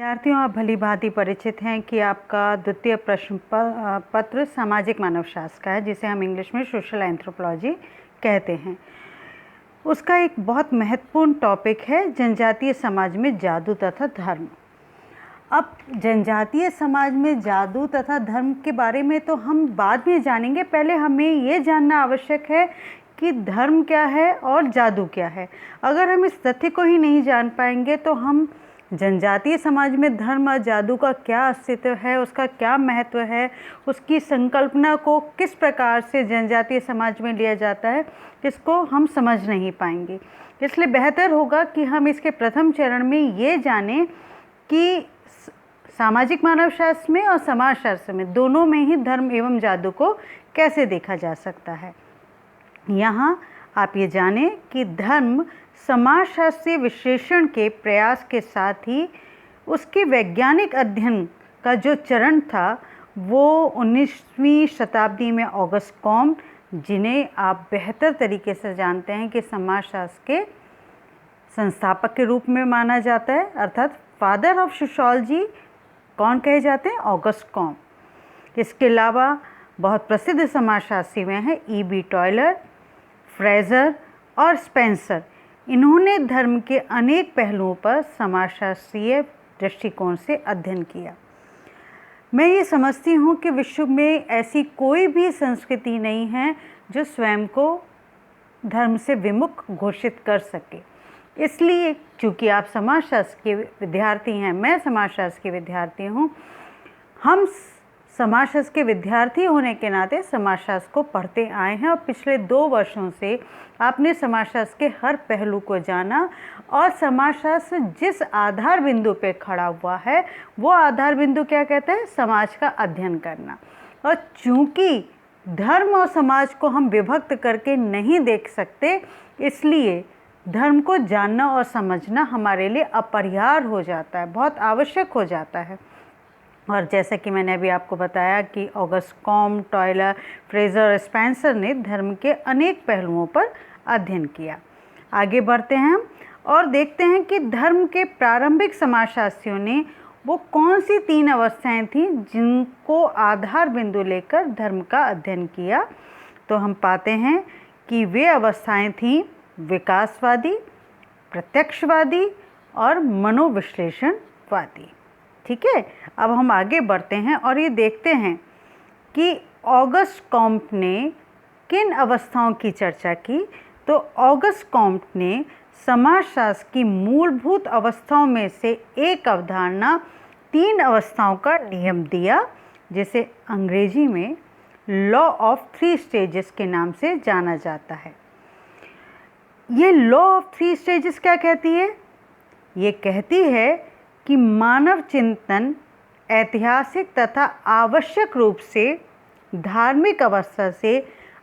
विद्यार्थियों, आप भली भांति परिचित हैं कि आपका द्वितीय प्रश्न पत्र सामाजिक मानवशास्त्र का है, जिसे हम इंग्लिश में सोशल एंथ्रोपोलॉजी कहते हैं। उसका एक बहुत महत्वपूर्ण टॉपिक है जनजातीय समाज में जादू तथा धर्म। अब जनजातीय समाज में जादू तथा धर्म के बारे में तो हम बाद में जानेंगे। पहले हमें ये जानना आवश्यक है कि धर्म क्या है और जादू क्या है। अगर हम इस तथ्य को ही नहीं जान पाएंगे तो हम जनजातीय समाज में धर्म और जादू का क्या अस्तित्व है, उसका क्या महत्व है, उसकी संकल्पना को किस प्रकार से जनजातीय समाज में लिया जाता है, इसको हम समझ नहीं पाएंगे। इसलिए बेहतर होगा कि हम इसके प्रथम चरण में ये जानें कि सामाजिक मानवशास्त्र में और समाजशास्त्र में दोनों में ही धर्म एवं जादू को कैसे देखा जा सकता है। यहाँ आप ये जानें कि धर्म समाजशास्त्रीय विश्लेषण के प्रयास के साथ ही उसके वैज्ञानिक अध्ययन का जो चरण था वो 19वीं शताब्दी में ऑगस्ट कॉम्ट, जिन्हें आप बेहतर तरीके से जानते हैं कि समाजशास्त्र के संस्थापक के रूप में माना जाता है, अर्थात फादर ऑफ सोशियोलॉजी कौन कहे जाते हैं? August Comte. इसके अलावा बहुत प्रसिद्ध समाजशास्त्री में हैं E.B. टॉयलर, फ्रेजर और स्पेंसर। इन्होंने धर्म के अनेक पहलुओं पर समाजशास्त्रीय दृष्टिकोण से अध्ययन किया। मैं ये समझती हूँ कि विश्व में ऐसी कोई भी संस्कृति नहीं है जो स्वयं को धर्म से विमुख घोषित कर सके। इसलिए चूँकि आप समाजशास्त्र के विद्यार्थी हैं, मैं समाजशास्त्र के विद्यार्थी हूँ, हम समाजशास्त्र के विद्यार्थी होने के नाते समाजशास्त्र को पढ़ते आए हैं और पिछले 2 वर्षों से आपने समाजशास्त्र के हर पहलू को जाना और समाजशास्त्र जिस आधार बिंदु पे खड़ा हुआ है वो आधार बिंदु क्या कहता है? समाज का अध्ययन करना। और चूँकि धर्म और समाज को हम विभक्त करके नहीं देख सकते, इसलिए धर्म को जानना और समझना हमारे लिए अपरिहार्य हो जाता है, बहुत आवश्यक हो जाता है। और जैसा कि मैंने अभी आपको बताया कि ऑगस्ट कॉम्ट, टॉयलर, फ्रेजर और स्पेंसर ने धर्म के अनेक पहलुओं पर अध्ययन किया। आगे बढ़ते हैं हम और देखते हैं कि धर्म के प्रारंभिक समाजशास्त्रियों ने वो कौन सी 3 अवस्थाएं थीं जिनको आधार बिंदु लेकर धर्म का अध्ययन किया। तो हम पाते हैं कि वे अवस्थाएं थीं विकासवादी, प्रत्यक्षवादी और मनोविश्लेषणवादी। ठीक है, अब हम आगे बढ़ते हैं और ये देखते हैं कि ऑगस्ट कॉम्ट ने किन अवस्थाओं की चर्चा की। तो ऑगस्ट कॉम्ट ने समाजशास्त्र की मूलभूत अवस्थाओं में से एक अवधारणा 3 अवस्थाओं का नियम दिया, जिसे अंग्रेजी में लॉ ऑफ 3 स्टेजेस के नाम से जाना जाता है। ये लॉ ऑफ 3 स्टेजेस क्या कहती है? ये कहती है कि मानव चिंतन ऐतिहासिक तथा आवश्यक रूप से धार्मिक अवस्था से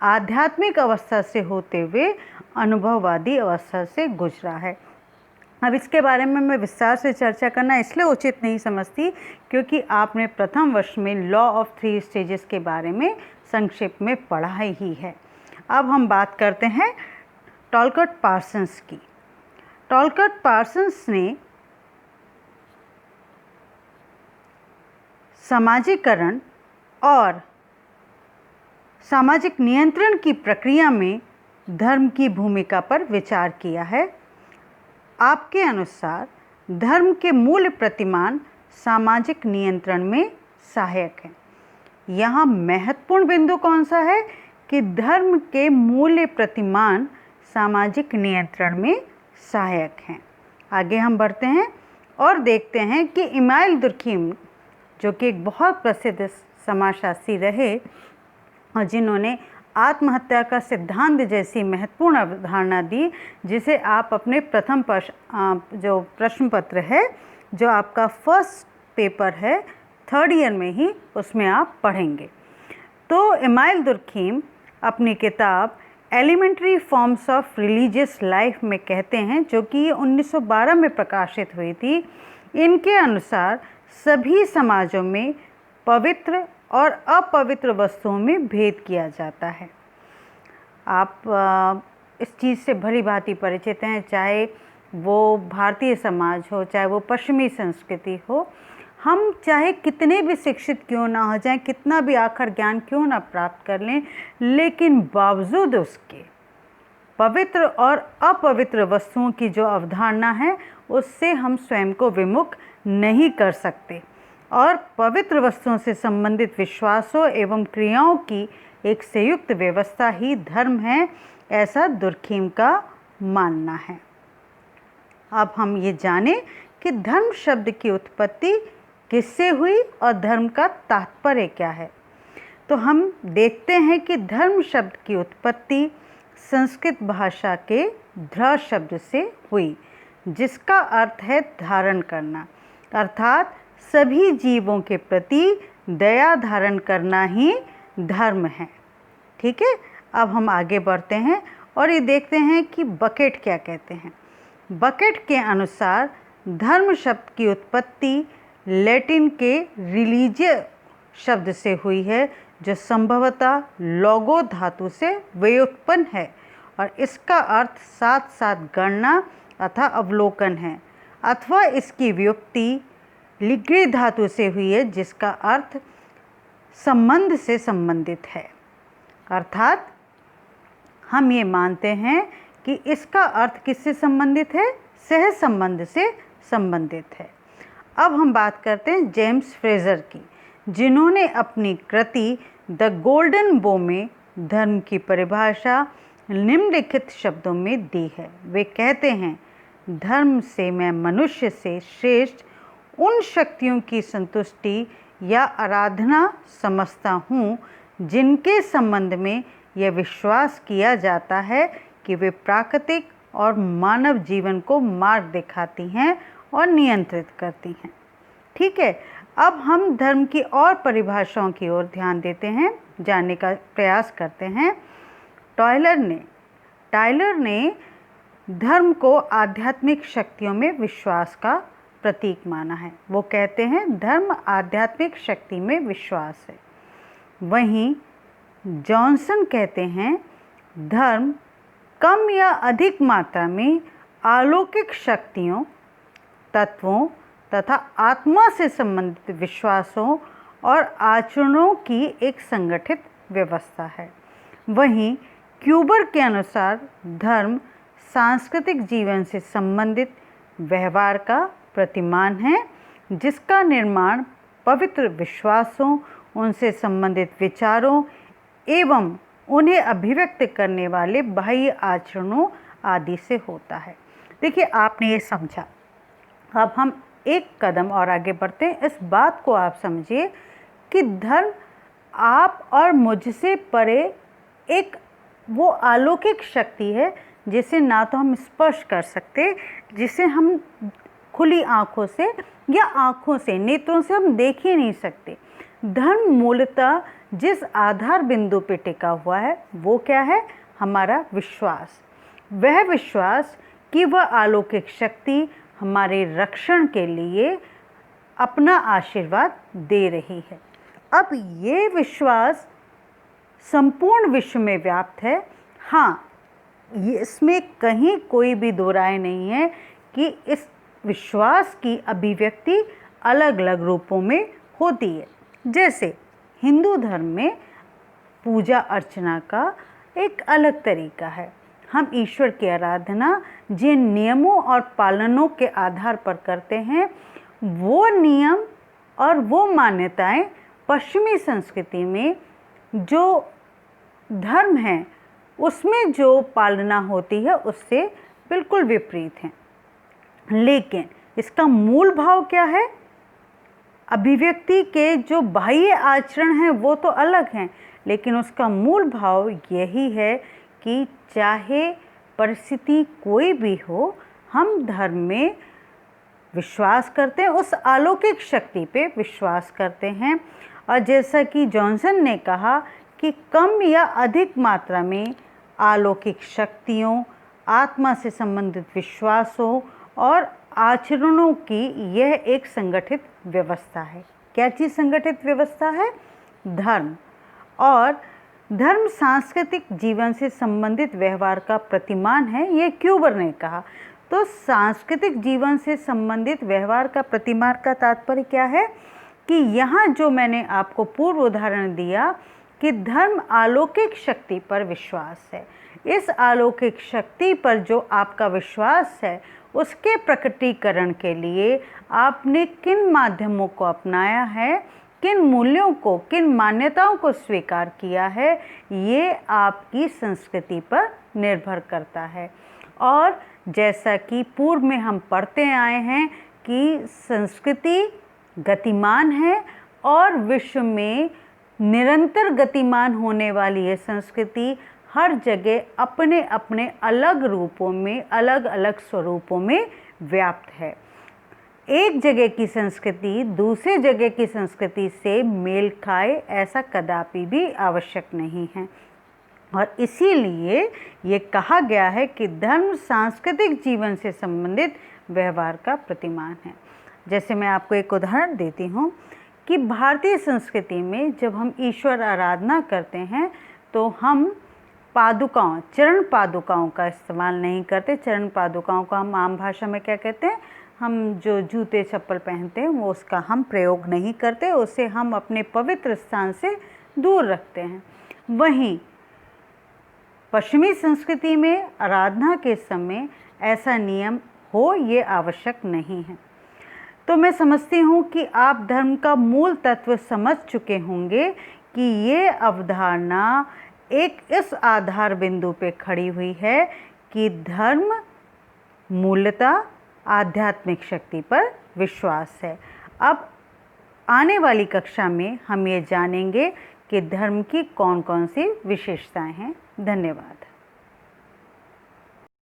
आध्यात्मिक अवस्था से होते हुए अनुभववादी अवस्था से गुजरा है। अब इसके बारे में मैं विस्तार से चर्चा करना इसलिए उचित नहीं समझती क्योंकि आपने प्रथम वर्ष में लॉ ऑफ 3 स्टेजेस के बारे में संक्षेप में पढ़ा ही है। अब हम बात करते हैं टॉलकॉट पार्सन्स की। टॉलकॉट पार्सन्स ने सामाजिकरण और सामाजिक नियंत्रण की प्रक्रिया में धर्म की भूमिका पर विचार किया है। आपके अनुसार धर्म के मूल प्रतिमान सामाजिक नियंत्रण में सहायक हैं। यहाँ महत्वपूर्ण बिंदु कौन सा है कि धर्म के मूल्य प्रतिमान सामाजिक नियंत्रण में सहायक हैं। आगे हम बढ़ते हैं और देखते हैं कि इमाइल दुर्खीम, जो कि एक बहुत प्रसिद्ध समाजशास्त्री रहे और जिन्होंने आत्महत्या का सिद्धांत जैसी महत्वपूर्ण अवधारणा दी, जिसे आप अपने प्रथम जो प्रश्न पत्र है, जो आपका फर्स्ट पेपर है 3rd ईयर में ही, उसमें आप पढ़ेंगे। तो इमाइल दुर्खीम अपनी किताब elementary forms of religious life में कहते हैं, जो कि 1912 में प्रकाशित हुई थी। इनके अनुसार सभी समाजों में पवित्र और अपवित्र वस्तुओं में भेद किया जाता है। आप इस चीज़ से भली भांति परिचित हैं, चाहे वो भारतीय समाज हो, चाहे वो पश्चिमी संस्कृति हो, हम चाहे कितने भी शिक्षित क्यों ना हो जाएं, कितना भी आखिर ज्ञान क्यों ना प्राप्त कर लें, लेकिन बावजूद उसके पवित्र और अपवित्र वस्तुओं की जो अवधारणा है उससे हम स्वयं को विमुख नहीं कर सकते। और पवित्र वस्तुओं से संबंधित विश्वासों एवं क्रियाओं की एक संयुक्त व्यवस्था ही धर्म है, ऐसा दुर्खीम का मानना है। अब हम ये जानें कि धर्म शब्द की उत्पत्ति किससे हुई और धर्म का तात्पर्य क्या है। तो हम देखते हैं कि धर्म शब्द की उत्पत्ति संस्कृत भाषा के ध्र शब्द से हुई, जिसका अर्थ है धारण करना, अर्थात सभी जीवों के प्रति दया धारण करना ही धर्म है। ठीक है, अब हम आगे बढ़ते हैं और ये देखते हैं कि बकेट क्या कहते हैं। बकेट के अनुसार धर्म शब्द की उत्पत्ति लैटिन के रिलीजियो शब्द से हुई है, जो संभवतः लोगो धातु से व्युत्पन्न है और इसका अर्थ साथ साथ गणना अथवा अवलोकन है, अथवा इसकी व्युत्पत्ति लिग्री धातु से हुई है, जिसका अर्थ संबंध से संबंधित है। अर्थात हम ये मानते हैं कि इसका अर्थ किससे संबंधित है, सह संबंध से संबंधित है। अब हम बात करते हैं जेम्स फ्रेजर की, जिन्होंने अपनी कृति द गोल्डन बो में धर्म की परिभाषा निम्नलिखित शब्दों में दी है। वे कहते हैं, धर्म से मैं मनुष्य से श्रेष्ठ उन शक्तियों की संतुष्टि या आराधना समझता हूँ जिनके संबंध में यह विश्वास किया जाता है कि वे प्राकृतिक और मानव जीवन को मार्ग दिखाती हैं और नियंत्रित करती हैं। ठीक है, अब हम धर्म की और परिभाषाओं की ओर ध्यान देते हैं, जानने का प्रयास करते हैं। टायलर ने धर्म को आध्यात्मिक शक्तियों में विश्वास का प्रतीक माना है। वो कहते हैं धर्म आध्यात्मिक शक्ति में विश्वास है। वहीं जॉनसन कहते हैं धर्म कम या अधिक मात्रा में अलौकिक शक्तियों, तत्वों तथा आत्मा से संबंधित विश्वासों और आचरणों की एक संगठित व्यवस्था है। वहीं क्यूबर के अनुसार धर्म सांस्कृतिक जीवन से संबंधित व्यवहार का प्रतिमान है, जिसका निर्माण पवित्र विश्वासों, उनसे संबंधित विचारों एवं उन्हें अभिव्यक्त करने वाले बाह्य आचरणों आदि से होता है। देखिए, आपने ये समझा। अब हम एक कदम और आगे बढ़ते हैं। इस बात को आप समझिए कि धर्म आप और मुझसे परे एक वो अलौकिक शक्ति है जिसे ना तो हम स्पर्श कर सकते, जिसे हम खुली आँखों से या आँखों से, नेत्रों से हम देख ही नहीं सकते। धर्म मूलतः जिस आधार बिंदु पे टिका हुआ है वो क्या है, हमारा विश्वास। वह विश्वास कि वह अलौकिक शक्ति हमारे रक्षण के लिए अपना आशीर्वाद दे रही है। अब ये विश्वास संपूर्ण विश्व में व्याप्त है। हाँ, इसमें कहीं कोई भी दो राय नहीं है कि इस विश्वास की अभिव्यक्ति अलग अलग रूपों में होती है। जैसे हिंदू धर्म में पूजा अर्चना का एक अलग तरीका है। हम ईश्वर की आराधना जिन नियमों और पालनों के आधार पर करते हैं, वो नियम और वो मान्यताएं पश्चिमी संस्कृति में जो धर्म है उसमें जो पालना होती है उससे बिल्कुल विपरीत है। लेकिन इसका मूल भाव क्या है? अभिव्यक्ति के जो बाह्य आचरण हैं वो तो अलग हैं, लेकिन उसका मूल भाव यही है कि चाहे परिस्थिति कोई भी हो, हम धर्म में विश्वास करते हैं, उस अलौकिक शक्ति पे विश्वास करते हैं। और जैसा कि जॉनसन ने कहा कि कम या अधिक मात्रा में अलौकिक शक्तियों, आत्मा से संबंधित विश्वासों और आचरणों की यह एक संगठित व्यवस्था है। क्या चीज़ संगठित व्यवस्था है? धर्म। और धर्म सांस्कृतिक जीवन से संबंधित व्यवहार का प्रतिमान है, ये क्यूबर ने कहा। तो सांस्कृतिक जीवन से संबंधित व्यवहार का प्रतिमान का तात्पर्य क्या है कि यहाँ जो मैंने आपको पूर्व उदाहरण दिया कि धर्म अलौकिक शक्ति पर विश्वास है, इस अलौकिक शक्ति पर जो आपका विश्वास है उसके प्रकटीकरण के लिए आपने किन माध्यमों को अपनाया है, किन मूल्यों को, किन मान्यताओं को स्वीकार किया है, ये आपकी संस्कृति पर निर्भर करता है। और जैसा कि पूर्व में हम पढ़ते आए हैं कि संस्कृति गतिमान है और विश्व में निरंतर गतिमान होने वाली ये संस्कृति हर जगह अपने अपने अलग रूपों में, अलग अलग स्वरूपों में व्याप्त है। एक जगह की संस्कृति दूसरे जगह की संस्कृति से मेल खाए ऐसा कदापि भी आवश्यक नहीं है। और इसीलिए ये कहा गया है कि धर्म सांस्कृतिक जीवन से संबंधित व्यवहार का प्रतिमान है। जैसे मैं आपको एक उदाहरण देती हूँ कि भारतीय संस्कृति में जब हम ईश्वर आराधना करते हैं तो हम पादुकाओं, चरण पादुकाओं का इस्तेमाल नहीं करते। चरण पादुकाओं का हम आम भाषा में क्या कहते हैं, हम जो जूते चप्पल पहनते हैं वो उसका हम प्रयोग नहीं करते, उसे हम अपने पवित्र स्थान से दूर रखते हैं। वहीं पश्चिमी संस्कृति में आराधना के समय ऐसा नियम हो ये आवश्यक नहीं है। तो मैं समझती हूँ कि आप धर्म का मूल तत्व समझ चुके होंगे कि ये अवधारणा एक इस आधार बिंदु पे खड़ी हुई है कि धर्म मूलतः आध्यात्मिक शक्ति पर विश्वास है। अब आने वाली कक्षा में हम ये जानेंगे कि धर्म की कौन कौन सी विशेषताएं हैं। धन्यवाद।